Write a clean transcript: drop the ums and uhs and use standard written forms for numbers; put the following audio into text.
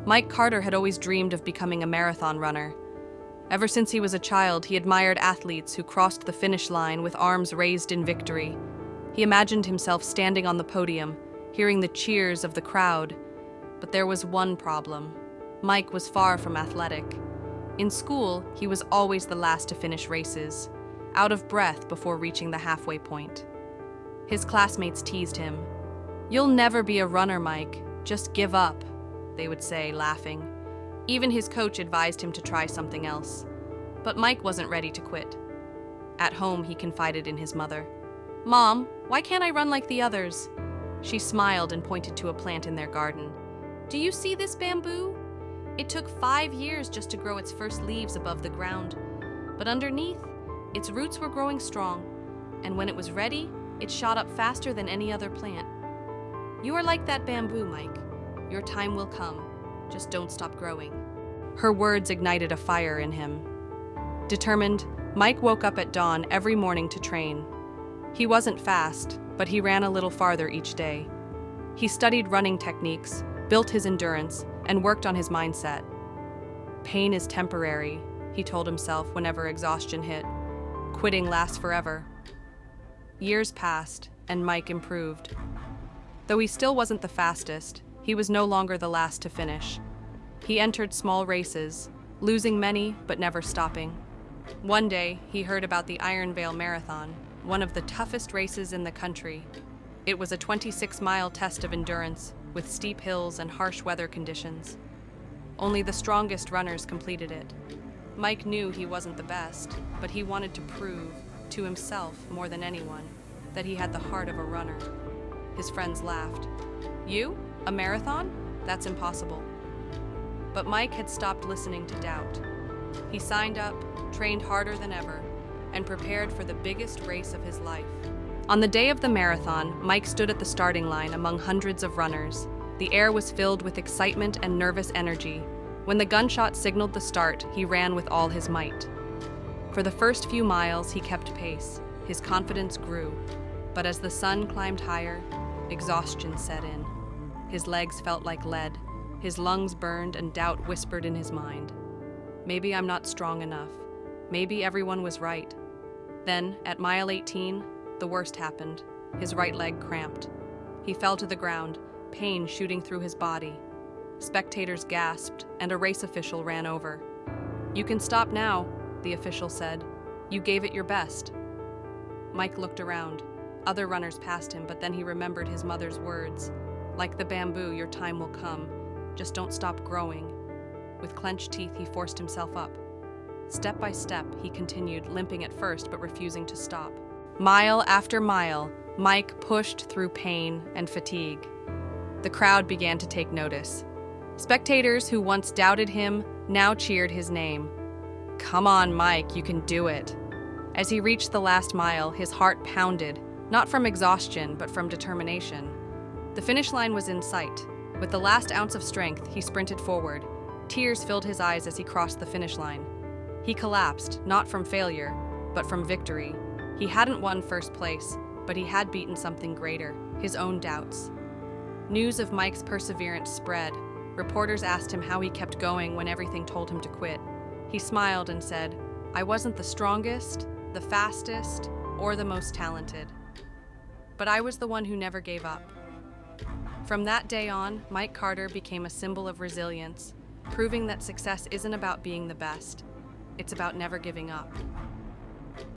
Mike Carter had always dreamed of becoming a marathon runner. Ever since he was a child, he admired athletes who crossed the finish line with arms raised in victory. He imagined himself standing on the podium, hearing the cheers of the crowd. But there was one problem. Mike was far from athletic. In school, he was always the last to finish races, out of breath before reaching the halfway point. His classmates teased him. "You'll never be a runner, Mike. Just give up," they would say, laughing. Even his coach advised him to try something else. But Mike wasn't ready to quit. At home, he confided in his mother. "Mom, why can't I run like the others?" She smiled and pointed to a plant in their garden. "Do you see this bamboo? It took 5 years just to grow its first leaves above the ground. But underneath, its roots were growing strong, and when it was ready, it shot up faster than any other plant. You are like that bamboo, Mike. Your time will come. Just don't stop growing." Her words ignited a fire in him. Determined, Mike woke up at dawn every morning to train. He wasn't fast, but he ran a little farther each day. He studied running techniques, built his endurance, and worked on his mindset. "Pain is temporary," he told himself whenever exhaustion hit. "Quitting lasts forever." Years passed, and Mike improved. Though he still wasn't the fastest, he was no longer the last to finish. He entered small races, losing many but never stopping. One day, he heard about the Iron Vale Marathon, one of the toughest races in the country. It was a 26-mile test of endurance, with steep hills and harsh weather conditions. Only the strongest runners completed it. Mike knew he wasn't the best, but he wanted to prove, to himself more than anyone, that he had the heart of a runner. His friends laughed. "You? A marathon? That's impossible." But Mike had stopped listening to doubt. He signed up, trained harder than ever, and prepared for the biggest race of his life. On the day of the marathon, Mike stood at the starting line among hundreds of runners. The air was filled with excitement and nervous energy. When the gunshot signaled the start, he ran with all his might. For the first few miles, he kept pace. His confidence grew. But as the sun climbed higher, exhaustion set in. His legs felt like lead. His lungs burned and doubt whispered in his mind. Maybe I'm not strong enough. Maybe everyone was right. Then, at mile 18, the worst happened. His right leg cramped. He fell to the ground, pain shooting through his body. Spectators gasped, and a race official ran over. "You can stop now," the official said. "You gave it your best." Mike looked around. Other runners passed him, but then he remembered his mother's words. "Like the bamboo, your time will come. Just don't stop growing." With clenched teeth, he forced himself up. Step by step, he continued, limping at first but refusing to stop. Mile after mile, Mike pushed through pain and fatigue. The crowd began to take notice. Spectators who once doubted him now cheered his name. "Come on, Mike, you can do it." As he reached the last mile, his heart pounded, not from exhaustion, but from determination. The finish line was in sight. With the last ounce of strength, he sprinted forward. Tears filled his eyes as he crossed the finish line. He collapsed, not from failure, but from victory. He hadn't won first place, but he had beaten something greater, his own doubts. News of Mike's perseverance spread. Reporters asked him how he kept going when everything told him to quit. He smiled and said, "I wasn't the strongest, the fastest, or the most talented. But I was the one who never gave up." From that day on, Mike Carter became a symbol of resilience, proving that success isn't about being the best. It's about never giving up.